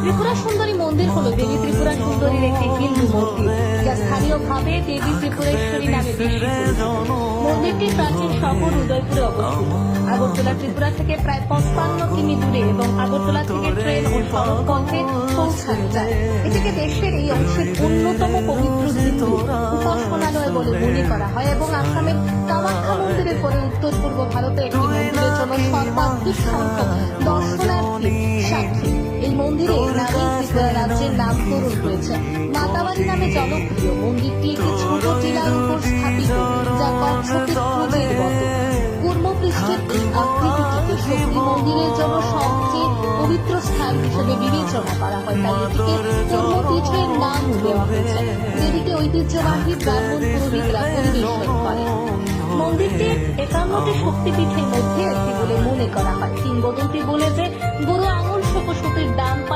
ত্রিপুরা সুন্দরী মন্দির হলো দেবী ত্রিপুরা সুন্দরীর একটি হিন্দু মন্দির, যা স্থানীয়ভাবে দেবী ত্রিপুরেশ্বরী নামে বেশি পরিচিত। মন্দিরটি প্রাচীন শহর উদয়পুরে অবস্থিত। আগরতলা ত্রিপুরা থেকে প্রায় 55 কিমি দূরে এবং আগরতলা থেকে ট্রেন ও সড়ক পথে পৌঁছানো যায়। এটিকে দেশের এই অংশের অন্যতম পবিত্র হিন্দু উপাসনালয় বলে মনে করা হয় এবং আসামের কামাখ্যা মন্দিরের পরে উত্তর পূর্ব ভারতে একটি মন্দিরের জন্য সর্বাধিক সংখ্যক দর্শনার্থী সাক্ষী। এই মন্দিরে নামেই ত্রিপুরা রাজ্যের নামকরণ হয়েছে। মাতাবাড়ি নামে জনপ্রিয় মন্দিরটি একটি ছোট টিলার উপর স্থাপিত, যা কচ্ছপের ক্রুজের মতো। কুর্মপৃষ্ঠের এই আকৃতিটিকে শক্তি মন্দিরের জন্য সবচেয়ে পবিত্র স্থান হিসেবে বিবেচনা করা হয়, তাই এটিকে কুর্মপীঠের নাম দেওয়া হয়েছে। দেবীকে ঐতিহ্যবাহী ব্রাহ্মণ পুরোহিতরা পরিবেশন করেন। মন্দিরটি 51টি শক্তিপীঠের মধ্যে একটি বলে মনে করা হয়। কিংবদন্তি বলে যে বুড়ো আঙুল শোকশোকের দাম